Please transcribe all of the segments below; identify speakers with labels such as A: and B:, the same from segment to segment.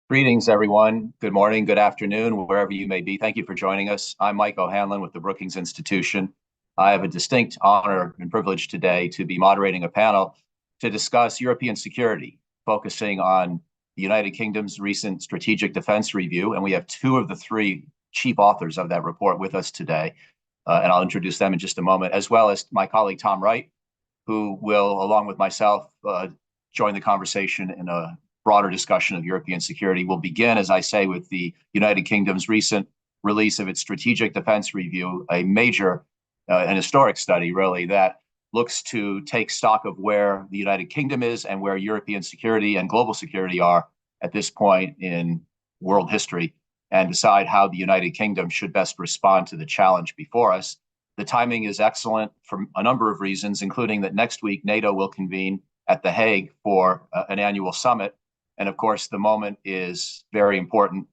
A: Greetings, everyone. Good morning, good afternoon, wherever you may be. Thank you for joining us. I'm Mike O'Hanlon with the Brookings Institution. I have a distinct honor and privilege today to be moderating a panel to discuss European security, focusing on the United Kingdom's recent strategic defense review. And we have two of the three chief authors of that report with us today. And I'll introduce them in just a moment, as well as my colleague, Tom Wright, who will, along with myself, join the conversation in a broader discussion of European security. We'll begin, as I say, with the United Kingdom's recent release of its strategic defense review, a major and historic study, really, that looks to take stock of where the United Kingdom is and where European security and global security are at this point in world history, and decide how the United Kingdom should best respond to the challenge before us. The timing is excellent for a number of reasons, including that next week NATO will convene at The Hague for an annual summit. And of course, the moment is very important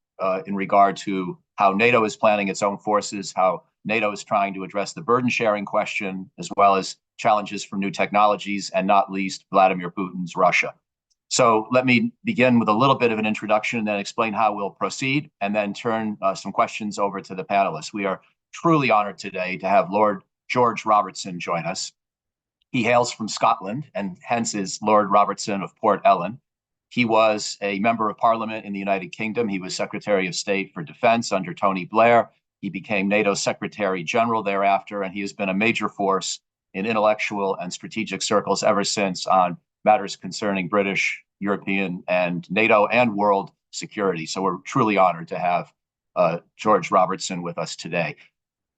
A: in regard to how NATO is planning its own forces, how NATO is trying to address the burden sharing question, as well as challenges from new technologies, and not least Vladimir Putin's Russia. So let me begin with a little bit of an introduction and then explain how we'll proceed, and then turn some questions over to the panelists. We are truly honored today to have Lord George Robertson join us. He hails from Scotland and hence is Lord Robertson of Port Ellen. He was a member of parliament in the United Kingdom. He was Secretary of State for Defense under Tony Blair. He became NATO Secretary General thereafter, and he has been a major force in intellectual and strategic circles ever since on matters concerning British, European, and NATO and world security. So we're truly honored to have George Robertson with us today.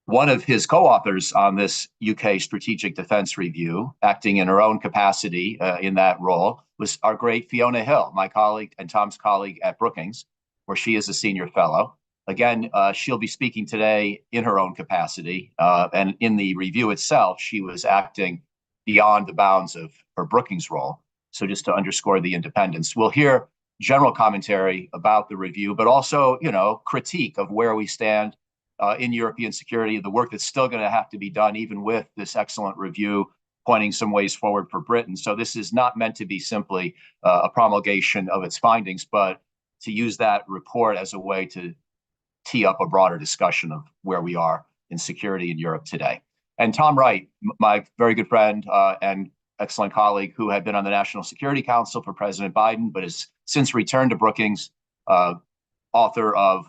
A: One of his co-authors on this UK Strategic Defense Review, acting in her own capacity in that role, was our great Fiona Hill, my colleague and Tom's colleague at Brookings, where she is a senior fellow. Again, she'll be speaking today in her own capacity. And in the review itself, she was acting beyond the bounds of her Brookings role. So just to underscore the independence, we'll hear general commentary about the review, but also, critique of where we stand in European security, the work that's still going to have to be done, even with this excellent review, pointing some ways forward for Britain. So this is not meant to be simply a promulgation of its findings, but to use that report as a way to tee up a broader discussion of where we are in security in Europe today. And Tom Wright, my very good friend and excellent colleague, who had been on the National Security Council for President Biden, but has since returned to Brookings, author of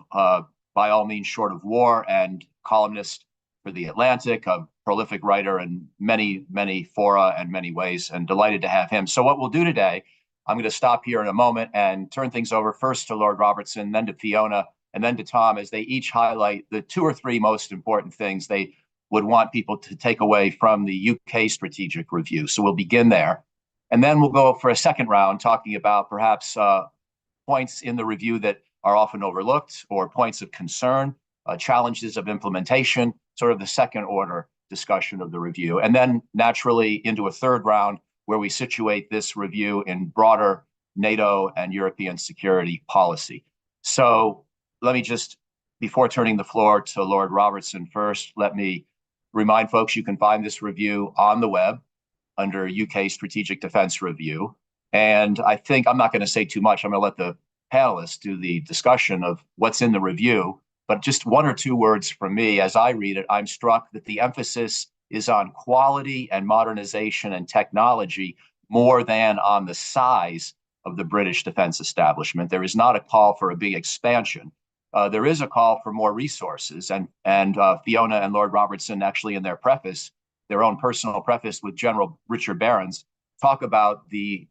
A: By All Means Short of War and columnist for The Atlantic, a prolific writer in many, many fora and many ways, and delighted to have him. So what we'll do today, I'm going to stop here in a moment and turn things over first to Lord Robertson, then to Fiona, and then to Tom, as they each highlight the two or three most important things they would want people to take away from the UK strategic review. So we'll begin there. And then we'll go for a second round, talking about perhaps points in the review that are often overlooked or points of concern, challenges of implementation, sort of the second order discussion of the review. And then naturally into a third round where we situate this review in broader NATO and European security policy. So let me just, before turning the floor to Lord Robertson first, let me remind folks you can find this review on the web under UK Strategic Defense Review. And I think I'm not going to say too much. I'm going to let the panelists do the discussion of what's in the review, but just one or two words from me. As I read it, I'm struck that the emphasis is on quality and modernization and technology more than on the size of the British defense establishment. There is not a call for a big expansion. There is a call for more resources, and Fiona and Lord Robertson actually in their preface, their own personal preface with General Richard Barron's, talk about the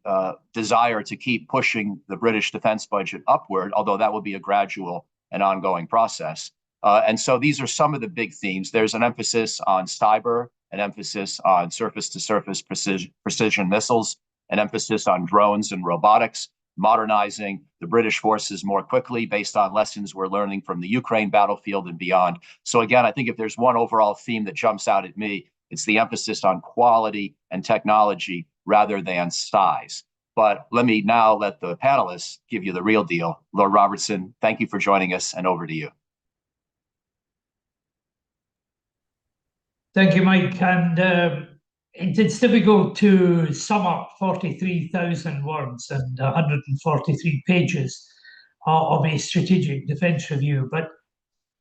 A: desire to keep pushing the British defense budget upward, although that will be a gradual and ongoing process. And so these are some of the big themes. There's an emphasis on cyber, an emphasis on surface-to-surface precision missiles, an emphasis on drones and robotics, modernizing the British forces more quickly based on lessons we're learning from the Ukraine battlefield and beyond. So again, I think if there's one overall theme that jumps out at me, it's the emphasis on quality and technology rather than size. But let me now let the panelists give you the real deal. Lord Robertson, thank you for joining us, and over to you.
B: Thank you, Mike. And it's difficult to sum up 43,000 words and 143 pages of a strategic defence review. But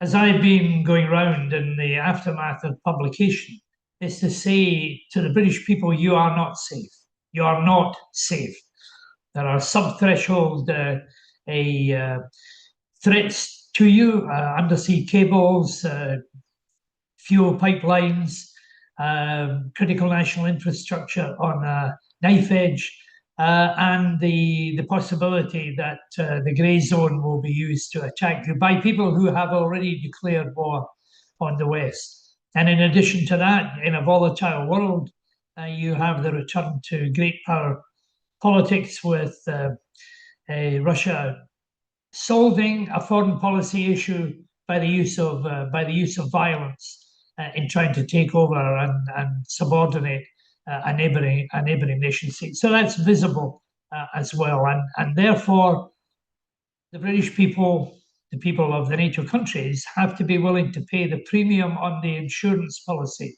B: as I've been going round in the aftermath of publication, is to say to the British people, you are not safe. You are not safe. There are sub-threshold threats to you, undersea cables, fuel pipelines, critical national infrastructure on a knife edge, and the possibility that the grey zone will be used to attack you by people who have already declared war on the West. And in addition to that, in a volatile world, you have the return to great power politics with Russia solving a foreign policy issue by the use of violence in trying to take over and subordinate a neighboring nation state. So that's visible as well, and therefore the British people, the people of the NATO countries, have to be willing to pay the premium on the insurance policy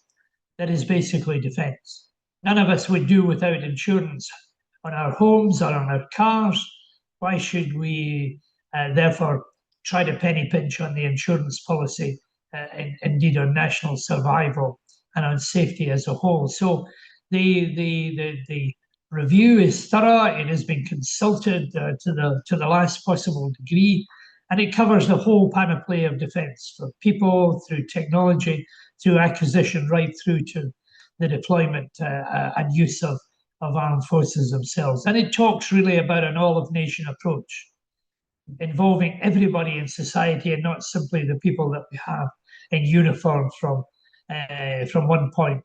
B: that is basically defence. None of us would do without insurance on our homes or on our cars. Why should we therefore try to penny pinch on the insurance policy, indeed on national survival and on safety as a whole? So the review is thorough. It has been consulted to the last possible degree, and it covers the whole panoply of defence, from people through technology, through acquisition, right through to the deployment and use of armed forces themselves. And it talks really about an all-of-nation approach, involving everybody in society and not simply the people that we have in uniform from one point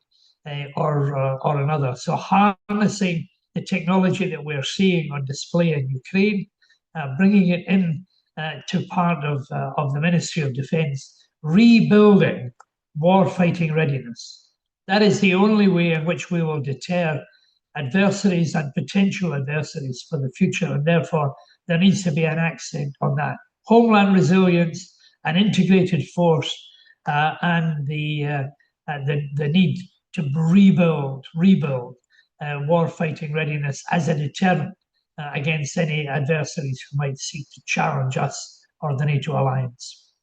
B: or another. So harnessing the technology that we're seeing on display in Ukraine, bringing it in to part of the Ministry of Defence, rebuilding war-fighting readiness. That is the only way in which we will deter adversaries and potential adversaries for the future, and therefore there needs to be an accent on that. Homeland resilience, an integrated force, and the need to rebuild war-fighting readiness as a deterrent against any adversaries who might seek to challenge us or the NATO alliance.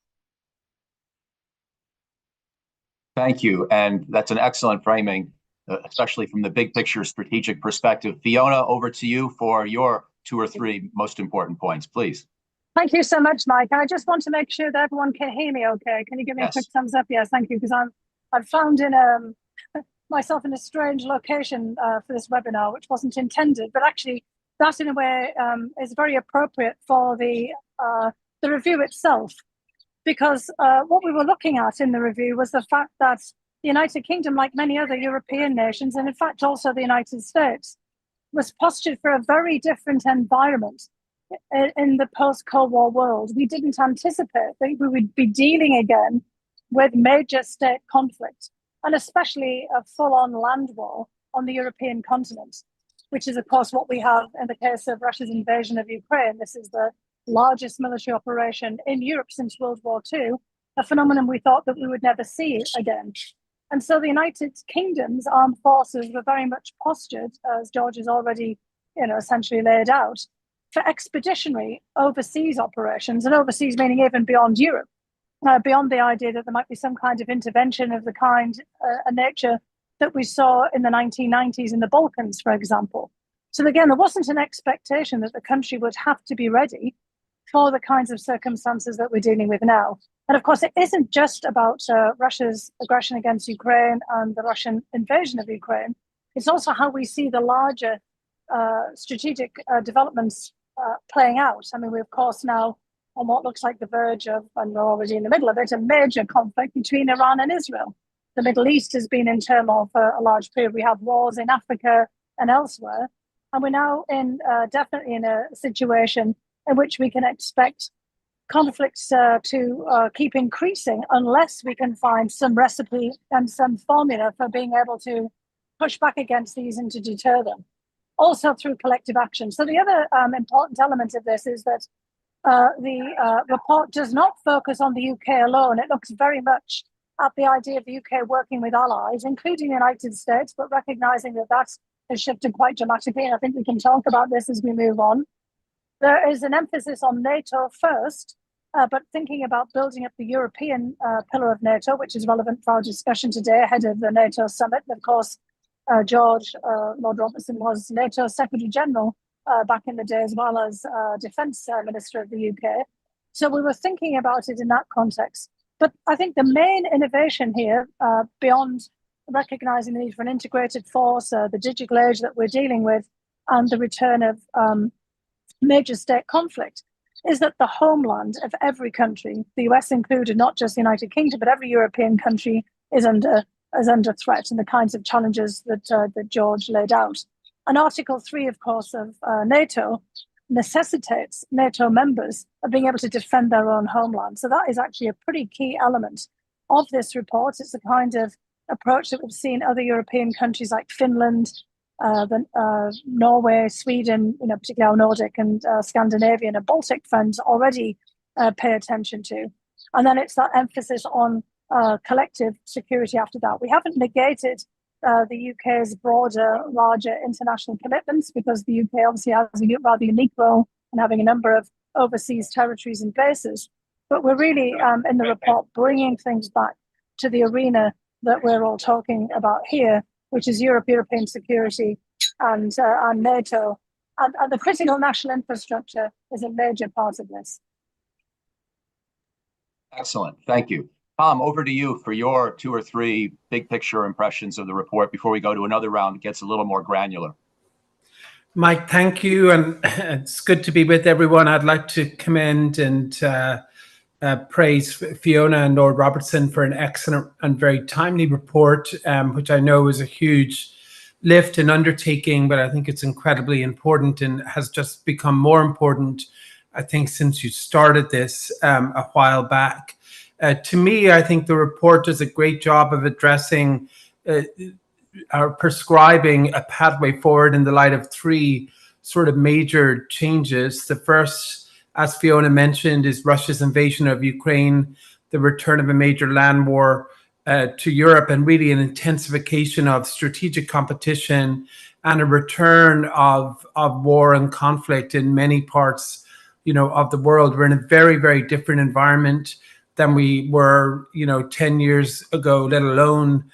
A: Thank you. And that's an excellent framing, especially from the big picture strategic perspective. Fiona, over to you for your 2 or 3 most important points, please.
C: Thank you so much, Mike. I just want to make sure that everyone can hear me okay. Can you give me a quick thumbs up? Yes, thank you, because I've found myself in a strange location for this webinar, which wasn't intended, but actually that in a way is very appropriate for the review itself. Because what we were looking at in the review was the fact that the United Kingdom, like many other European nations, and in fact also the United States, was postured for a very different environment in the post-Cold War world. We didn't anticipate that we would be dealing again with major state conflict, and especially a full-on land war on the European continent, which is, of course, what we have in the case of Russia's invasion of Ukraine. This is the largest military operation in Europe since World War II, a phenomenon we thought that we would never see again. And so the United Kingdom's armed forces were very much postured, as George has already, essentially laid out, for expeditionary overseas operations, and overseas meaning even beyond Europe, beyond the idea that there might be some kind of intervention of the kind and nature that we saw in the 1990s in the Balkans, for example. So again, there wasn't an expectation that the country would have to be ready for the kinds of circumstances that we're dealing with now. And of course, it isn't just about Russia's aggression against Ukraine and the Russian invasion of Ukraine. It's also how we see the larger strategic developments playing out. I mean, we're of course now on what looks like the verge of, and we're already in the middle of it, a major conflict between Iran and Israel. The Middle East has been in turmoil for a large period. We have wars in Africa and elsewhere. And we're now definitely in a situation in which we can expect conflicts to keep increasing unless we can find some recipe and some formula for being able to push back against these and to deter them, also through collective action. So the other important element of this is that the report does not focus on the UK alone. It looks very much at the idea of the UK working with allies, including the United States, but recognizing that that's has shifted quite dramatically. And I think we can talk about this as we move on. there is an emphasis on NATO first, but thinking about building up the European pillar of NATO, which is relevant for our discussion today ahead of the NATO summit. And of course, George Lord Robertson was NATO Secretary General back in the day, as well as Defence Minister of the UK. So we were thinking about it in that context. But I think the main innovation here, beyond recognizing the need for an integrated force, the digital age that we're dealing with, and the return of major state conflict, is that the homeland of every country, the US included, not just the United Kingdom, but every European country is under threat, and the kinds of challenges that George laid out. And Article 3, of course, of NATO necessitates NATO members of being able to defend their own homeland. So that is actually a pretty key element of this report. It's the kind of approach that we've seen other European countries like Finland, Norway, Sweden, particularly our Nordic and Scandinavian and Baltic friends already pay attention to. And then it's that emphasis on collective security after that. We haven't negated the UK's broader, larger international commitments, because the UK obviously has a rather unique role in having a number of overseas territories and bases. But we're really, in the report, bringing things back to the arena that we're all talking about here, which is European security and NATO. And the critical national infrastructure is a major part of this.
A: Excellent. Thank you. Tom, over to you for your 2 or 3 big picture impressions of the report before we go to another round that gets a little more granular.
D: Mike, thank you. And it's good to be with everyone. I'd like to commend and praise Fiona and Lord Robertson for an excellent and very timely report, which I know is a huge lift and undertaking, but I think it's incredibly important and has just become more important, I think, since you started this a while back. To me, I think the report does a great job of addressing or prescribing a pathway forward in the light of 3 sort of major changes. The first, as Fiona mentioned, is Russia's invasion of Ukraine, the return of a major land war to Europe, and really an intensification of strategic competition and a return of war and conflict in many parts, of the world. We're in a very, very different environment than we were, 10 years ago, let alone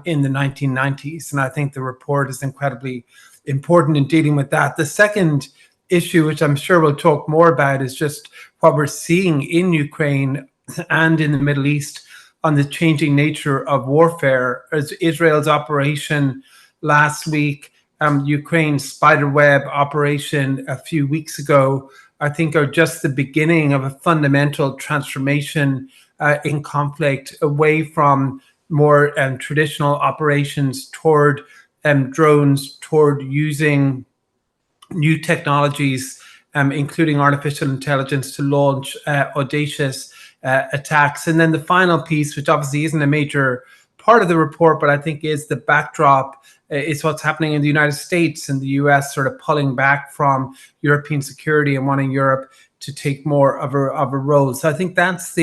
D: in the 1990s. And I think the report is incredibly important in dealing with that. The second issue, which I'm sure we'll talk more about, is just what we're seeing in Ukraine and in the Middle East on the changing nature of warfare. As Israel's operation last week, Ukraine's spiderweb operation a few weeks ago, I think are just the beginning of a fundamental transformation in conflict away from more traditional operations toward drones, toward using new technologies, including artificial intelligence, to launch audacious attacks. And then the final piece, which obviously isn't a major part of the report, but I think is the backdrop, is what's happening in the United States and the US sort of pulling back from European security and wanting Europe to take more of a role. So I think that's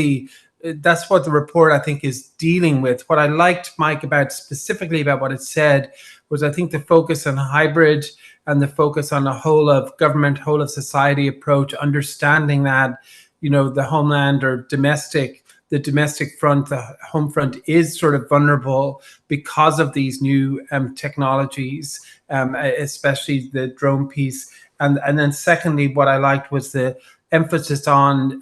D: what the report, I think, is dealing with. What I liked, Mike, specifically about what it said was, I think, the focus on hybrid and the focus on a whole of government, whole of society approach, understanding that, the homeland or the domestic front, the home front, is sort of vulnerable because of these new technologies, especially the drone piece. And then secondly, what I liked was the emphasis on,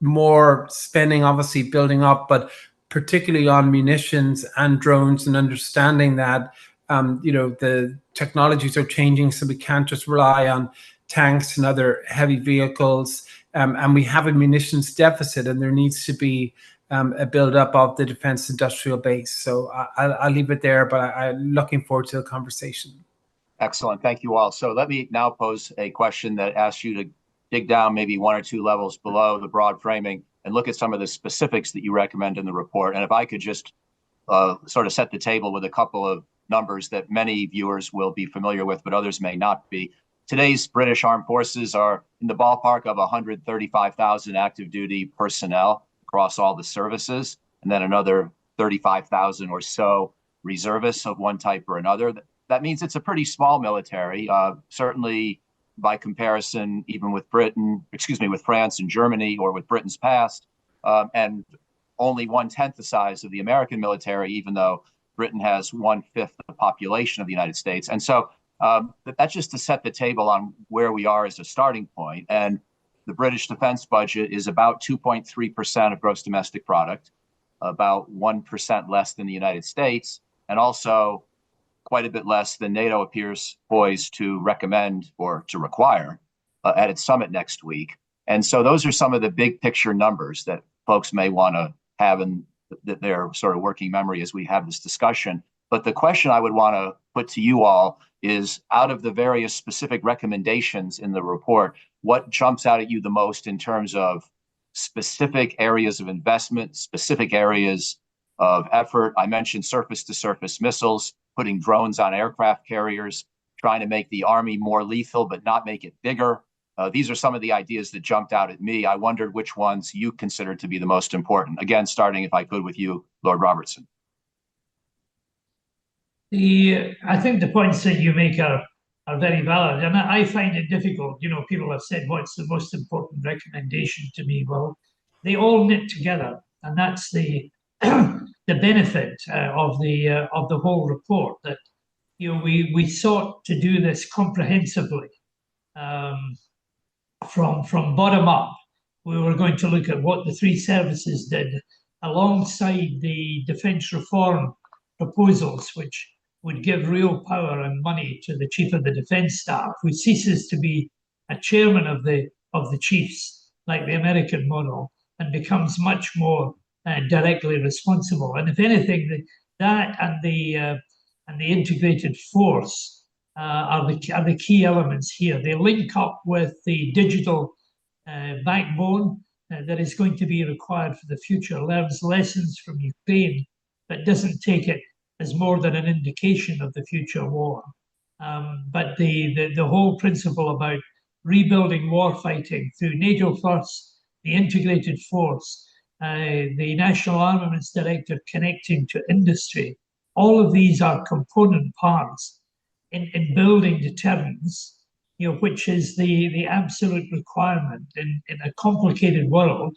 D: more spending, obviously building up, but particularly on munitions and drones, and understanding that, the technologies are changing, so we can't just rely on tanks and other heavy vehicles. And we have a munitions deficit, and there needs to be a build-up of the defense industrial base. So I'll leave it there, but I'm looking forward to the conversation.
A: Excellent. Thank you all. So let me now pose a question that asks you to dig down maybe 1 or 2 levels below the broad framing and look at some of the specifics that you recommend in the report. And if I could just sort of set the table with a couple of numbers that many viewers will be familiar with, but others may not be. Today's British Armed Forces are in the ballpark of 135,000 active duty personnel across all the services, and then another 35,000 or so reservists of one type or another. That means it's a pretty small military. Certainly by comparison, even with with France and Germany, or with Britain's past, and only 1/10 the size of the American military, even though Britain has 1/5 the population of the United States. And so that's just to set the table on where we are as a starting point. And the British defense budget is about 2.3% of gross domestic product, about 1% less than the United States, and also quite a bit less than NATO appears poised to recommend or to require at its summit next week. And so those are some of the big picture numbers that folks may want to have in their sort of working memory as we have this discussion. But the question I would want to put to you all is, out of the various specific recommendations in the report, what jumps out at you the most in terms of specific areas of investment, specific areas of effort? I mentioned surface-to-surface missiles, putting drones on aircraft carriers, trying to make the Army more lethal but not make it bigger. These are some of the ideas that jumped out at me. I wondered which ones you considered to be the most important. Again, starting, if I could, with you, Lord Robertson.
B: I think the points that you make are very valid, and I find it difficult. People have said, what's the most important recommendation to me? Well, they all knit together, and that's the the benefit of the whole report, that we sought to do this comprehensively, from bottom up. We were going to look at what the three services did alongside the defence reform proposals, which would give real power and money to the Chief of the Defence Staff, who ceases to be a chairman of the chiefs like the American model, and becomes much more directly responsible. And if anything, that and the integrated force are the key elements here. They link up with the digital backbone that is going to be required for the future, learns lessons from Ukraine, but doesn't take it as more than an indication of the future war. But the whole principle about rebuilding warfighting through NATO first, the integrated force, the National Armaments Directive connecting to industry, all of these are component parts in building deterrence, which is the absolute requirement in a complicated world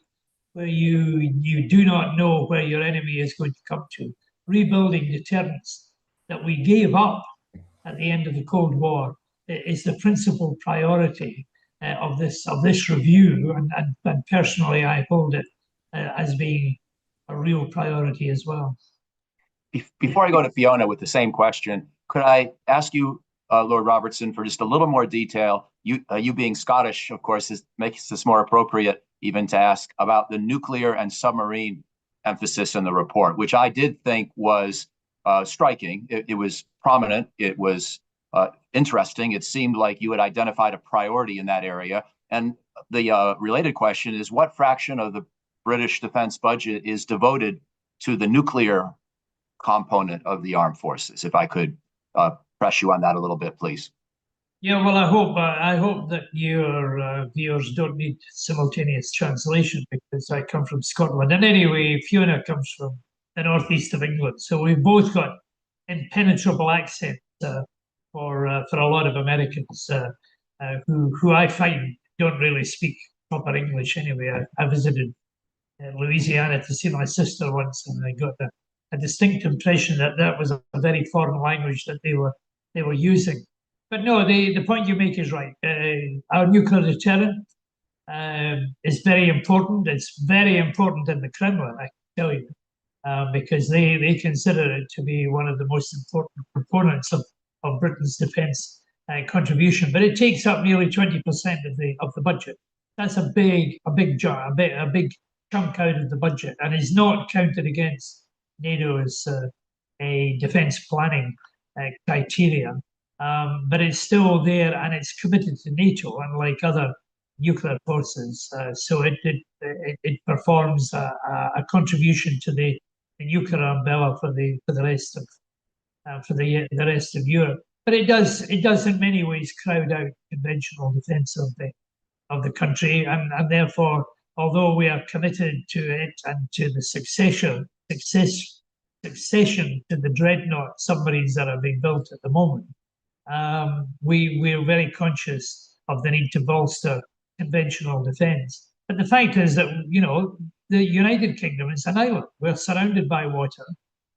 B: where you do not know where your enemy is going to come to. Rebuilding deterrence that we gave up at the end of the Cold War is the principal priority of this review, and personally I hold it as being a real priority as well.
A: Before I go to Fiona with the same question, could I ask you, Lord Robertson, for just a little more detail? You being Scottish, of course, makes this more appropriate even to ask about the nuclear and submarine emphasis in the report, which I did think was striking. It was prominent. It was interesting. It seemed like you had identified a priority in that area. And the related question is, what fraction of the British defense budget is devoted to the nuclear component of the armed forces? If I could press you on that a little bit, please.
B: Yeah, well, I hope that your viewers don't need simultaneous translation, because I come from Scotland. And anyway, Fiona comes from the northeast of England, so we've both got impenetrable accents for a lot of Americans who I find don't really speak proper English. Anyway, I visited Louisiana to see my sister once, and I got a distinct impression that was a very foreign language that they were using. But no, the point you make is right. Our nuclear deterrent is very important. It's very important in the Kremlin, I can tell you, because they consider it to be one of the most important components of Britain's defence contribution. But it takes up nearly 20% of the budget. That's a big chunk out of the budget, and is not counted against NATO's a defence planning criteria. But it's still there, and it's committed to NATO, unlike other nuclear forces. So it performs a contribution to the nuclear umbrella for the rest of Europe. But it does in many ways crowd out conventional defence of the country, and therefore, although we are committed to it and to the succession to the dreadnought submarines that are being built at the moment, we're very conscious of the need to bolster conventional defence. But the fact is that, the United Kingdom is an island. We're surrounded by water.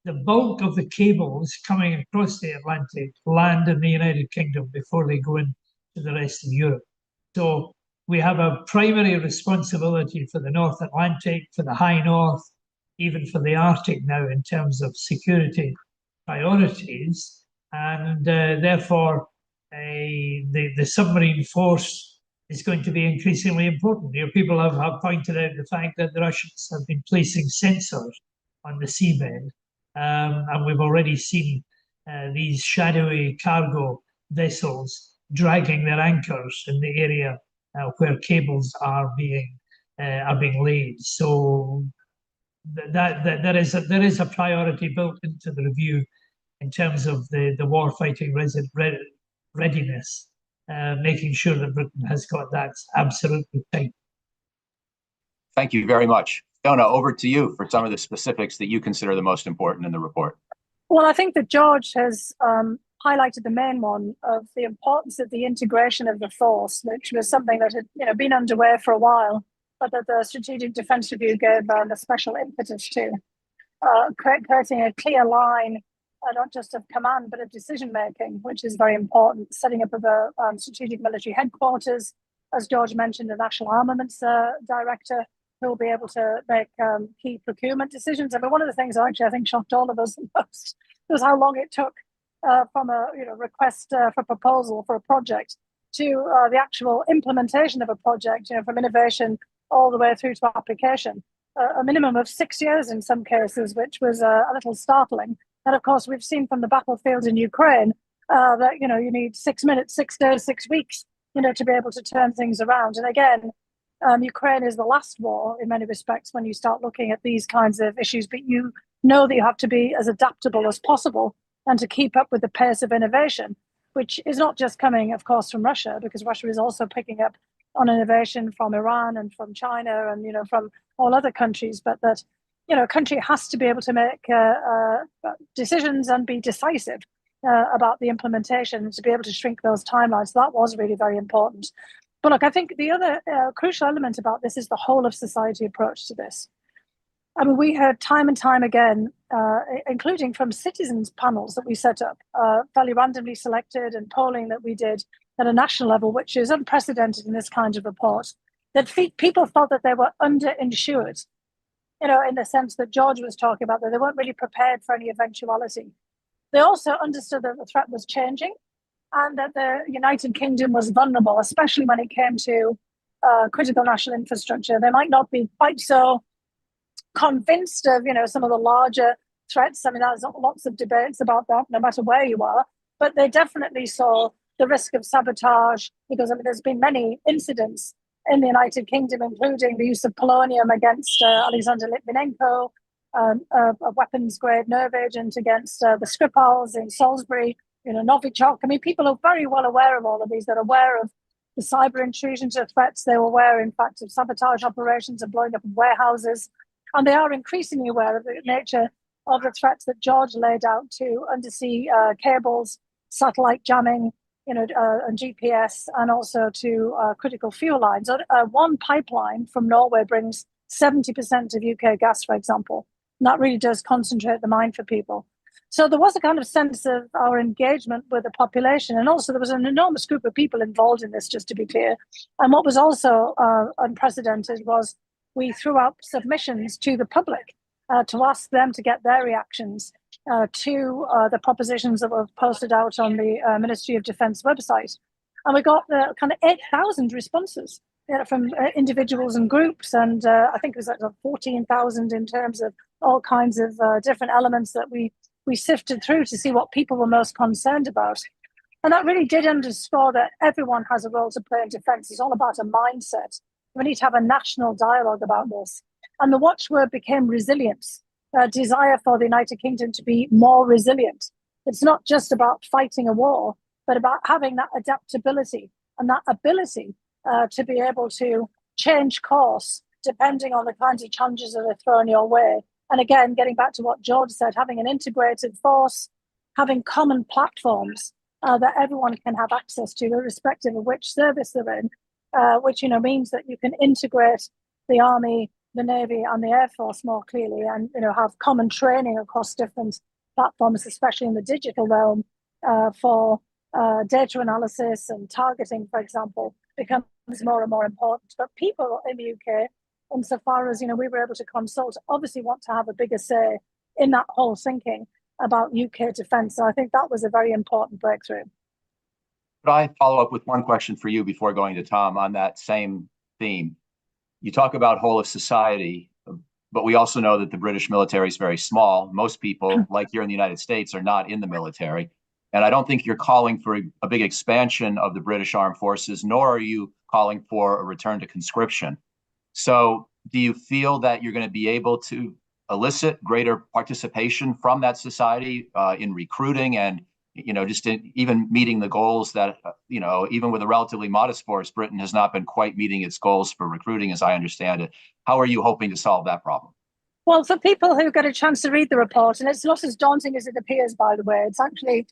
B: The bulk of the cables coming across the Atlantic land in the United Kingdom before they go into the rest of Europe. So we have a primary responsibility for the North Atlantic, for the High North, even for the Arctic now in terms of security priorities. And therefore, the submarine force is going to be increasingly important. People have pointed out the fact that the Russians have been placing sensors on the seabed. And we've already seen these shadowy cargo vessels dragging their anchors in the area where cables are being laid. So there is a priority built into the review in terms of the warfighting readiness, making sure that Britain has got that absolutely tight.
A: Thank you very much. Fiona, over to you for some of the specifics that you consider the most important in the report.
C: Well, I think that George has highlighted the main one of the importance of the integration of the force, which was something that had been underway for a while, but that the Strategic Defence Review gave a special impetus to, creating a clear line, not just of command, but of decision-making, which is very important, setting up of a strategic military headquarters, as George mentioned, the National Armaments Director, who will be able to make key procurement decisions. I mean, one of the things actually I think shocked all of us the most was how long it took from a request for proposal for a project to the actual implementation of a project, from innovation all the way through to application. A minimum of 6 years in some cases, which was a little startling. And of course, we've seen from the battlefield in Ukraine that you need 6 minutes, 6 days, 6 weeks, to be able to turn things around. And again, Ukraine is the last war in many respects when you start looking at these kinds of issues, but you know that you have to be as adaptable as possible and to keep up with the pace of innovation, which is not just coming, of course, from Russia, because Russia is also picking up on innovation from Iran and from China and, from all other countries, but that, a country has to be able to make decisions and be decisive about the implementation and to be able to shrink those timelines. That was really very important. But look, I think the other crucial element about this is the whole of society approach to this. I mean, we heard time and time again, including from citizens panels that we set up, fairly randomly selected, and polling that we did at a national level, which is unprecedented in this kind of report, that people felt that they were underinsured, in the sense that George was talking about, that they weren't really prepared for any eventuality. They also understood that the threat was changing and that the United Kingdom was vulnerable, especially when it came to critical national infrastructure. They might not be quite so convinced of, some of the larger threats. I mean, there's lots of debates about that, no matter where you are, but they definitely saw the risk of sabotage because, there's been many incidents in the United Kingdom, including the use of polonium against Alexander Litvinenko, a weapons-grade nerve agent against the Skripals in Salisbury, Novichok. I mean, people are very well aware of all of these. They're aware of the cyber intrusions of threats. They're aware, in fact, of sabotage operations and blowing up of warehouses. And they are increasingly aware of the nature of the threats that George laid out to undersea cables, satellite jamming, and GPS, and also to critical fuel lines. One pipeline from Norway brings 70% of UK gas, for example. And that really does concentrate the mind for people. So there was a kind of sense of our engagement with the population. And also there was an enormous group of people involved in this, just to be clear. And what was also unprecedented was we threw out submissions to the public to ask them to get their reactions to the propositions that were posted out on the Ministry of Defence website. And we got kind of 8,000 responses from individuals and groups. And I think it was like 14,000 in terms of all kinds of different elements that we sifted through to see what people were most concerned about. And that really did underscore that everyone has a role to play in defence. It's all about a mindset. We need to have a national dialogue about this. And the watchword became resilience, a desire for the United Kingdom to be more resilient. It's not just about fighting a war, but about having that adaptability and that ability to be able to change course depending on the kinds of challenges that are thrown your way. And again, getting back to what George said, having an integrated force, having common platforms, that everyone can have access to, irrespective of which service they're in, which means that you can integrate the Army, the Navy, and the Air Force more clearly, and have common training across different platforms, especially in the digital realm, for data analysis and targeting, for example, becomes more and more important. But people in the UK, insofar as we were able to consult, obviously want to have a bigger say in that whole thinking about UK defence. So I think that was a very important breakthrough.
A: Could I follow up with one question for you before going to Tom on that same theme? You talk about whole of society, but we also know that the British military is very small. Most people, like here in the United States, are not in the military. And I don't think you're calling for a big expansion of the British Armed Forces, nor are you calling for a return to conscription. So do you feel that you're going to be able to elicit greater participation from that society in recruiting and, just in even meeting the goals that, even with a relatively modest force, Britain has not been quite meeting its goals for recruiting, as I understand it. How are you hoping to solve that problem?
C: Well, for people who get a chance to read the report, and it's not as daunting as it appears, by the way, it's actually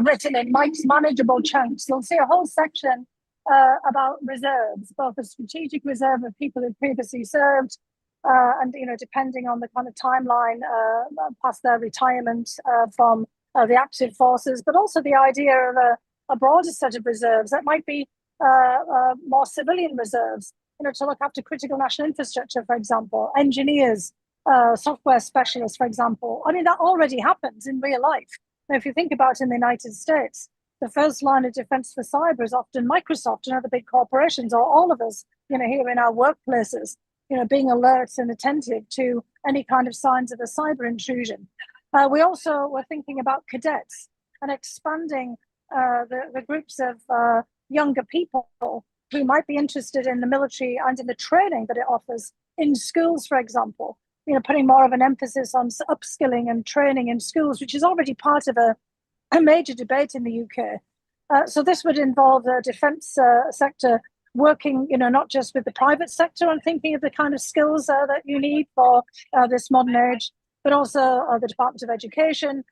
C: written in Mike's manageable chunks. You'll see a whole section about reserves, both a strategic reserve of people who previously served, and depending on the kind of timeline past their retirement from the active forces, but also the idea of a broader set of reserves that might be more civilian reserves, to look after critical national infrastructure, for example, engineers, software specialists, for example. I mean, that already happens in real life. Now, if you think about in the United States, the first line of defense for cyber is often Microsoft and other big corporations, or all of us, here in our workplaces, being alert and attentive to any kind of signs of a cyber intrusion. We also were thinking about cadets and expanding the groups of younger people who might be interested in the military and in the training that it offers in schools, for example. Putting more of an emphasis on upskilling and training in schools, which is already part of a major debate in the UK. So this would involve the defence sector working, not just with the private sector and thinking of the kind of skills that you need for this modern age, but also the Department of Education,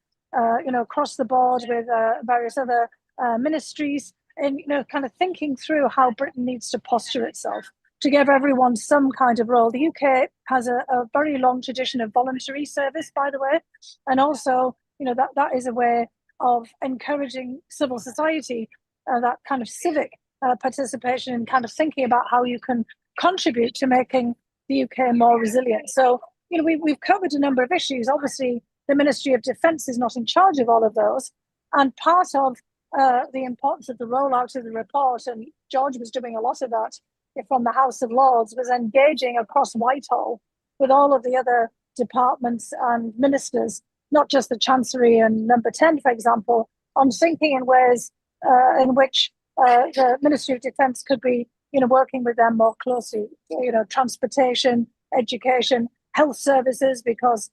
C: across the board with various other ministries, and kind of thinking through how Britain needs to posture itself to give everyone some kind of role. The UK has a very long tradition of voluntary service, by the way, and also, that is a way of encouraging civil society, that kind of civic participation, and kind of thinking about how you can contribute to making the UK more resilient. So, we've covered a number of issues. Obviously, the Ministry of Defence is not in charge of all of those, and part of the importance of the rollout of the report, and George was doing a lot of that from the House of Lords, was engaging across Whitehall with all of the other departments and ministers, not just the Chancery and Number 10, for example, on thinking in ways in which the Ministry of Defence could be, working with them more closely, transportation, education, health services, because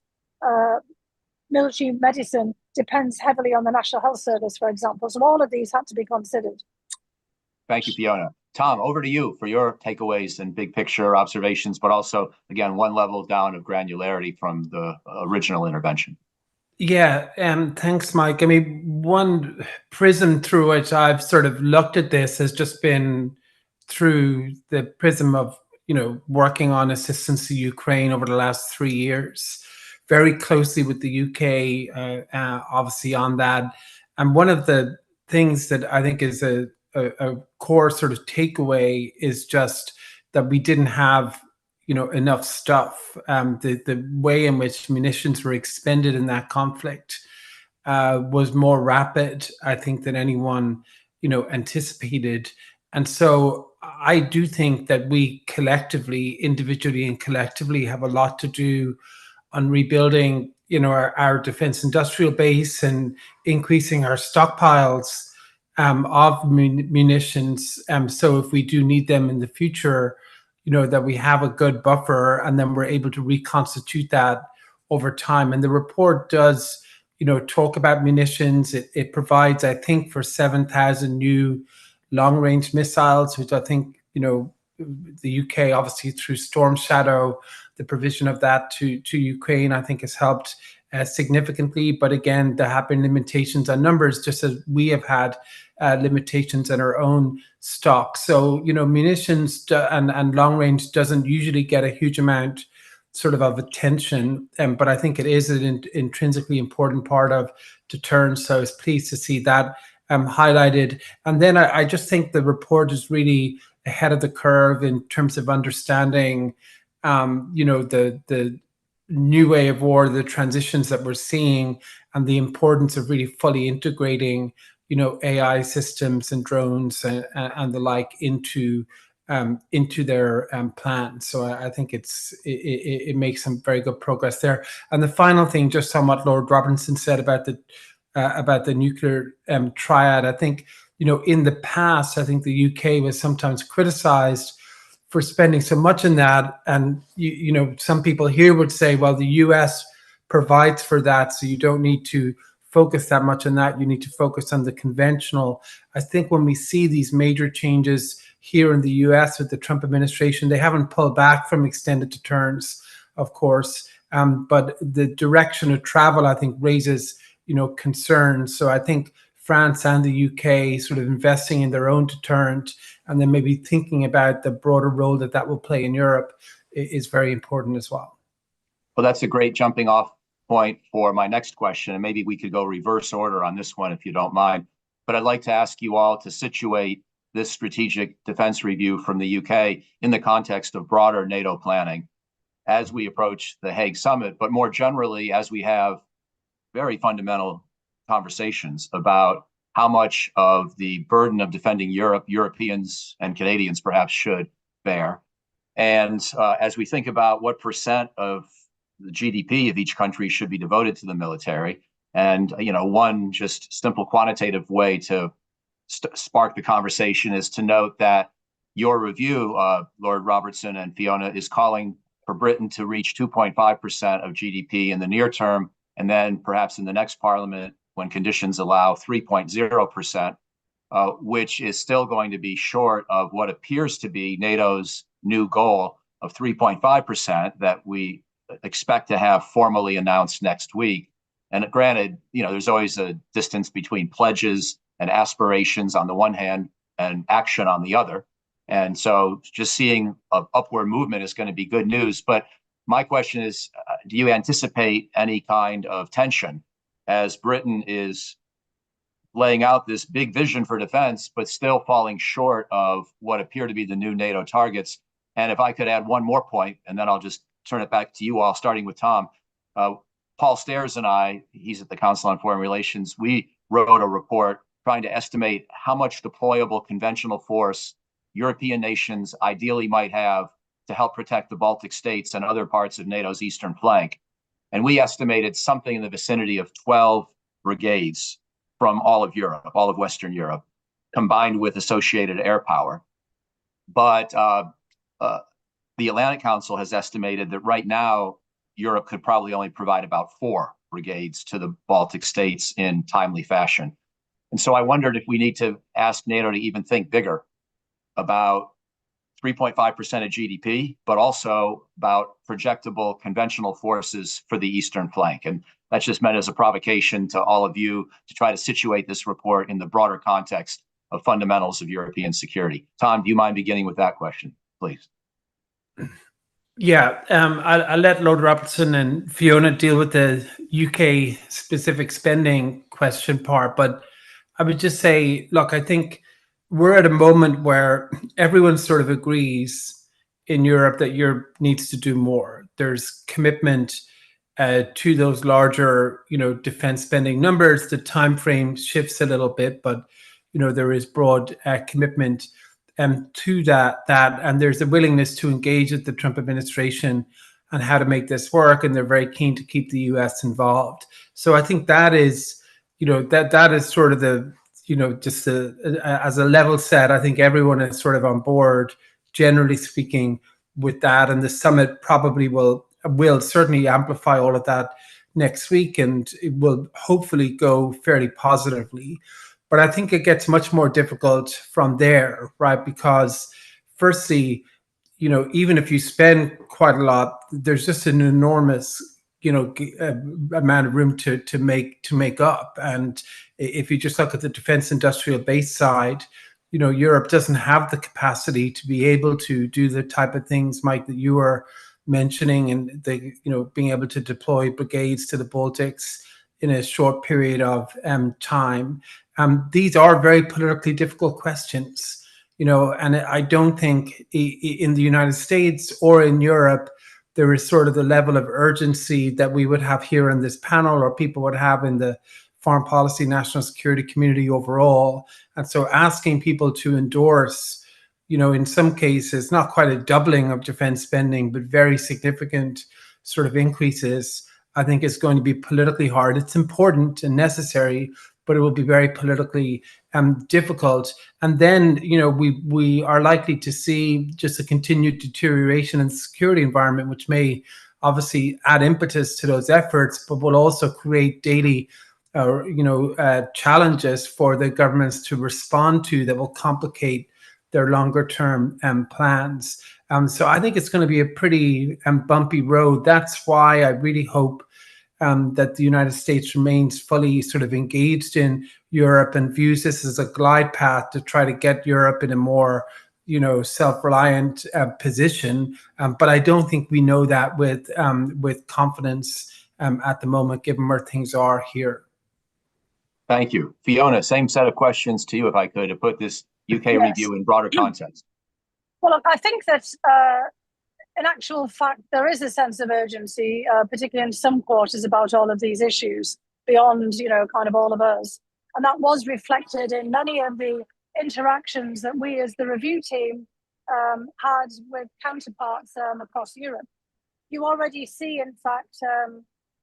C: military medicine depends heavily on the National Health Service, for example. So all of these had to be considered.
A: Thank you, Fiona. Tom, over to you for your takeaways and big picture observations, but also, again, one level down of granularity from the original intervention.
D: Yeah, thanks, Mike. I mean, one prism through which I've sort of looked at this has just been through the prism of, working on assistance to Ukraine over the last 3 years, very closely with the UK, obviously on that. And one of the things that I think is a core sort of takeaway is just that we didn't have, enough stuff. The way in which munitions were expended in that conflict was more rapid, I think, than anyone, anticipated. And so I do think that we collectively, individually and collectively, have a lot to do on rebuilding, our defense industrial base and increasing our stockpiles of munitions. So if we do need them in the future, that we have a good buffer, and then we're able to reconstitute that over time. And the report does, talk about munitions. It provides, I think, for 7,000 new long-range missiles, which I think, the UK, obviously through Storm Shadow, the provision of that to Ukraine, I think has helped significantly. But again, there have been limitations on numbers, just as we have had limitations in our own stock. So, munitions and long range doesn't usually get a huge amount sort of attention, but I think it is an intrinsically important part of deterrence. So I was pleased to see that highlighted. And then I just think the report is really ahead of the curve in terms of understanding, the new way of war, the transitions that we're seeing, and the importance of really fully integrating, AI systems and drones and the like into their plans. So I think it makes some very good progress there. And the final thing, just on what Lord Robertson said about the nuclear triad, I think, in the past, I think the UK was sometimes criticized for spending so much in that. And, some people here would say, well, the US provides for that, so you don't need to focus that much on that. You need to focus on the conventional. I think when we see these major changes here in the US with the Trump administration, they haven't pulled back from extended deterrence, of course, but the direction of travel, I think, raises, concerns. So I think France and the UK sort of investing in their own deterrent and then maybe thinking about the broader role that will play in Europe is very important as well.
A: Well, that's a great jumping off point for my next question, and maybe we could go reverse order on this one if you don't mind. But I'd like to ask you all to situate this strategic defense review from the UK in the context of broader NATO planning as we approach the Hague summit, but more generally as we have very fundamental conversations about how much of the burden of defending Europe, Europeans and Canadians perhaps should bear. And as we think about what percent of the GDP of each country should be devoted to the military, and one just simple quantitative way to spark the conversation is to note that your review, Lord Robertson and Fiona, is calling for Britain to reach 2.5% of GDP in the near term, and then perhaps in the next parliament, when conditions allow, 3.0%, which is still going to be short of what appears to be NATO's new goal of 3.5% that we expect to have formally announced next week. And granted, there's always a distance between pledges and aspirations on the one hand and action on the other. And so just seeing an upward movement is going to be good news. But my question is, do you anticipate any kind of tension as Britain is laying out this big vision for defense, but still falling short of what appear to be the new NATO targets? And if I could add one more point, and then I'll just turn it back to you all, starting with Tom. Paul Stairs and I, he's at the Council on Foreign Relations, we wrote a report trying to estimate how much deployable conventional force European nations ideally might have to help protect the Baltic states and other parts of NATO's eastern flank. And we estimated something in the vicinity of 12 brigades from all of Europe, all of Western Europe, combined with associated air power. But the Atlantic Council has estimated that right now, Europe could probably only provide about 4 brigades to the Baltic states in timely fashion. And so I wondered if we need to ask NATO to even think bigger about 3.5% of GDP, but also about projectable conventional forces for the eastern flank. And that's just meant as a provocation to all of you to try to situate this report in the broader context of fundamentals of European security. Tom, do you mind beginning with that question, please?
D: Yeah, I'll let Lord Robertson and Fiona deal with the UK specific spending question part, but I would just say, look, I think we're at a moment where everyone sort of agrees in Europe that Europe needs to do more. There's commitment to those larger, defense spending numbers. The time frame shifts a little bit, but there is broad commitment to that, and there's a willingness to engage with the Trump administration on how to make this work, and they're very keen to keep the US involved. So I think that is, that is sort of the, just as a level set, I think everyone is sort of on board, generally speaking, with that, and the summit probably will certainly amplify all of that next week, and it will hopefully go fairly positively. But I think it gets much more difficult from there, right? Because firstly, even if you spend quite a lot, there's just an enormous amount of room to make up. And if you just look at the defense industrial base side, Europe doesn't have the capacity to be able to do the type of things, Mike, that you were mentioning, and being able to deploy brigades to the Baltics in a short period of time. These are very politically difficult questions, and I don't think in the United States or in Europe there is sort of the level of urgency that we would have here in this panel, or people would have in the foreign policy, national security community overall. And so asking people to endorse, in some cases, not quite a doubling of defense spending, but very significant sort of increases, I think is going to be politically hard. It's important and necessary, but it will be very politically difficult. And then, we are likely to see just a continued deterioration in the security environment, which may obviously add impetus to those efforts, but will also create daily challenges for the governments to respond to that will complicate their longer term plans. So I think it's going to be a pretty bumpy road. That's why I really hope that the United States remains fully sort of engaged in Europe and views this as a glide path to try to get Europe in a more, self-reliant position. But I don't think we know that with confidence at the moment, given where things are here.
A: Thank you. Fiona, same set of questions to you, if I could, to put this UK review in broader context.
C: Well, look, I think that in actual fact, there is a sense of urgency, particularly in some quarters, about all of these issues beyond, kind of all of us. And that was reflected in many of the interactions that we as the review team had with counterparts across Europe. You already see, in fact,